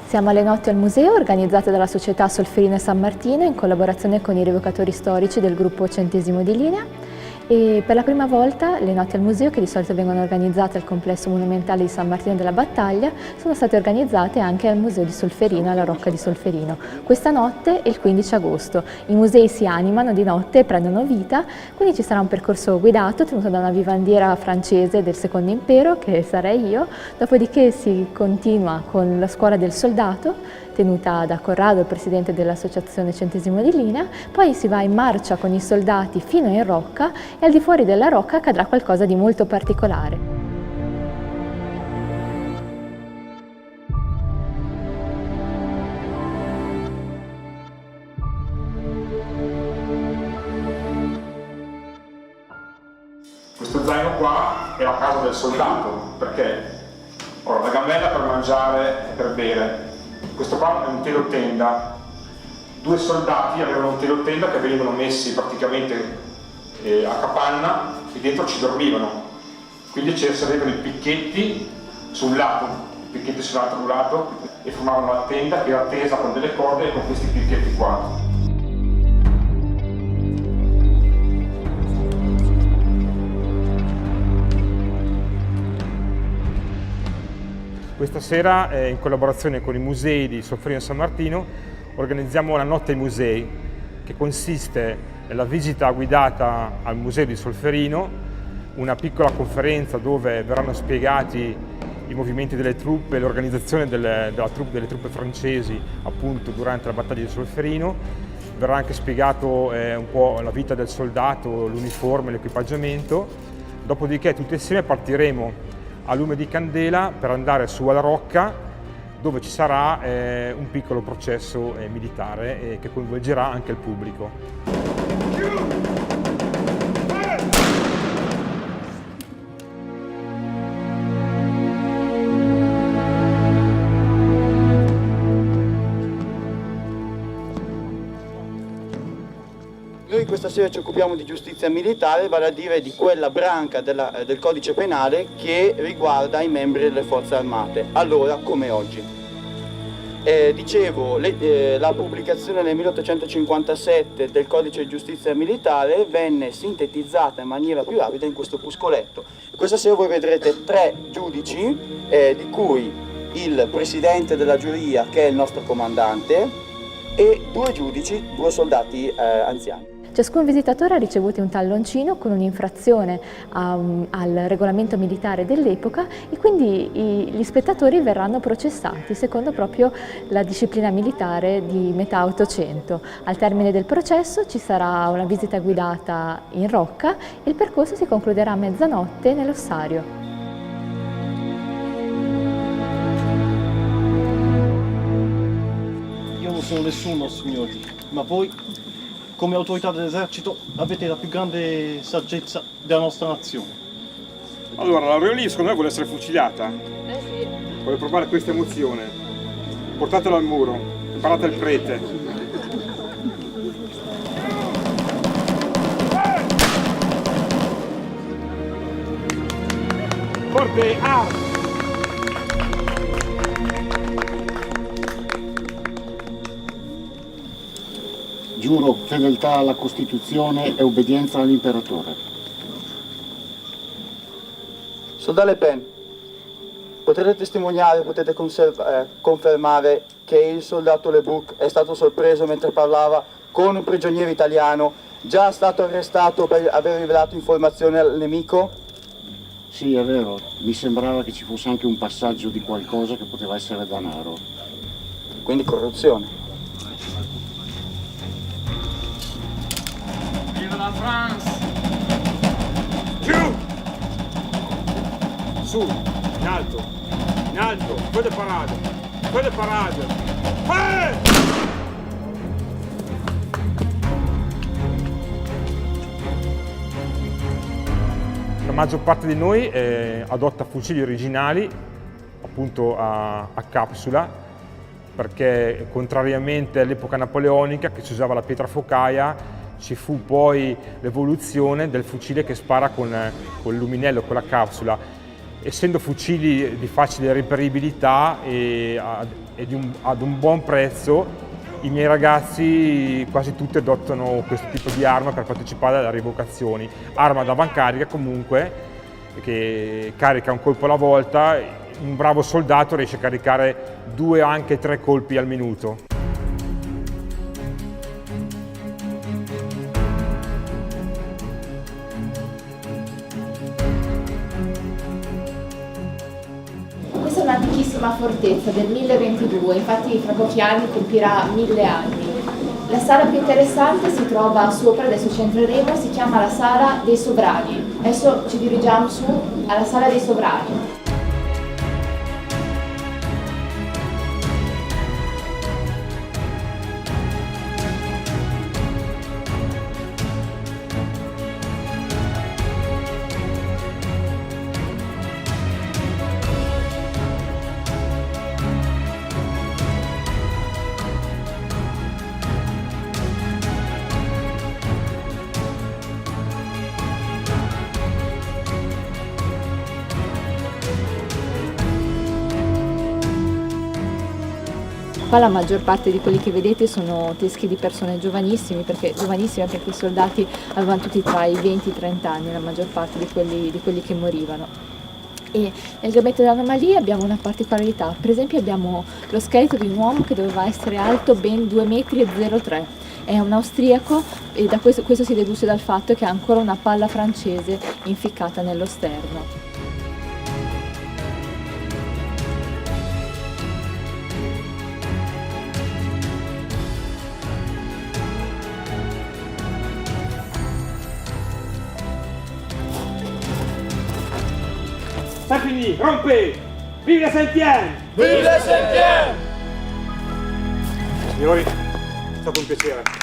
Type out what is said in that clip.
Siamo alle notti al museo organizzate dalla società Solferino e San Martino in collaborazione con i rievocatori storici del gruppo Centesimo di Linea. E per la prima volta le notti al museo, che di solito vengono organizzate al complesso monumentale di San Martino della Battaglia, sono state organizzate anche al museo di Solferino, alla Rocca di Solferino. Questa notte è il 15 agosto, i musei si animano di notte e prendono vita, quindi ci sarà un percorso guidato tenuto da una vivandiera francese del Secondo Impero, che sarei io, dopodiché si continua con la scuola del soldato, tenuta da Corrado, il presidente dell'Associazione Centesimo di Linea, poi si va in marcia con i soldati fino in Rocca e al di fuori della Rocca accadrà qualcosa di molto particolare. Questo zaino qua è la casa del soldato, perché ho la gamella per mangiare e per bere. Questo qua è un telo tenda. Due soldati avevano un telo tenda che venivano messi praticamente a capanna e dentro ci dormivano. Quindi c'erano i picchetti su un lato, i picchetti sull'altro lato e formavano la tenda che era tesa con delle corde e con questi picchetti qua. Questa sera, in collaborazione con i musei di Solferino e San Martino, organizziamo la Notte ai Musei, che consiste nella visita guidata al Museo di Solferino, una piccola conferenza dove verranno spiegati i movimenti delle truppe, l'organizzazione delle truppe francesi appunto durante la battaglia di Solferino. Verrà anche spiegato un po' la vita del soldato, l'uniforme, l'equipaggiamento. Dopodiché tutti insieme partiremo a lume di candela per andare su alla Rocca, dove ci sarà un piccolo processo militare che coinvolgerà anche il pubblico. Noi questa sera ci occupiamo di giustizia militare, vale a dire di quella branca del codice penale che riguarda i membri delle forze armate, allora come oggi. Dicevo, la pubblicazione nel 1857 del codice di giustizia militare venne sintetizzata in maniera più rapida in questo opuscoletto. Questa sera voi vedrete 3 giudici, di cui il presidente della giuria, che è il nostro comandante, e 2 giudici, 2 soldati anziani. Ciascun visitatore ha ricevuto un talloncino con un'infrazione al regolamento militare dell'epoca e quindi gli spettatori verranno processati secondo proprio la disciplina militare di metà Ottocento. Al termine del processo ci sarà una visita guidata in Rocca e il percorso si concluderà a mezzanotte nell'ossario. Io non sono nessuno, signori, ma voi, come autorità dell'esercito, avete la più grande saggezza della nostra nazione. Allora, la Laureoli secondo me vuole essere fucilata. Sì. Vuole provare questa emozione. Portatela al muro, imparate il prete. Forte, Giuro fedeltà alla Costituzione e obbedienza all'imperatore. Soldat Le Pen, potete testimoniare, potete confermare che il soldato Lebuc è stato sorpreso mentre parlava con un prigioniero italiano, già stato arrestato per aver rivelato informazioni al nemico? Sì, è vero, mi sembrava che ci fosse anche un passaggio di qualcosa che poteva essere denaro. Quindi corruzione. Viva la France! Giù! Su, in alto, fate parate! La maggior parte di noi adotta fucili originali, appunto a capsula, perché contrariamente all'epoca napoleonica che si usava la pietra focaia, ci fu poi l'evoluzione del fucile che spara con il luminello, con la capsula. essendo fucili di facile reperibilità e ad un buon prezzo, i miei ragazzi quasi tutti adottano questo tipo di arma per partecipare alle rievocazioni. Arma ad avancarica comunque, che carica un colpo alla volta, un bravo soldato riesce a caricare 2 anche 3 colpi al minuto. Questa è un'antichissima fortezza del 1022, infatti fra pochi anni compirà 1000 anni. La sala più interessante si trova sopra, adesso ci entreremo, si chiama la Sala dei Sovrani. Adesso ci dirigiamo su alla Sala dei Sovrani. Qua la maggior parte di quelli che vedete sono teschi di persone giovanissime perché i soldati avevano tutti tra i 20 e i 30 anni, la maggior parte di quelli che morivano. E nel gabinetto dell'anomalia abbiamo una particolarità, per esempio abbiamo lo scheletro di un uomo che doveva essere alto ben 2,03 metri, è un austriaco e da questo si deduce dal fatto che ha ancora una palla francese inficcata nello sterno. C'est fini, rompez! Vive la Saint-Étienne! Vive la Saint-Étienne! Signori, è stato un piacere.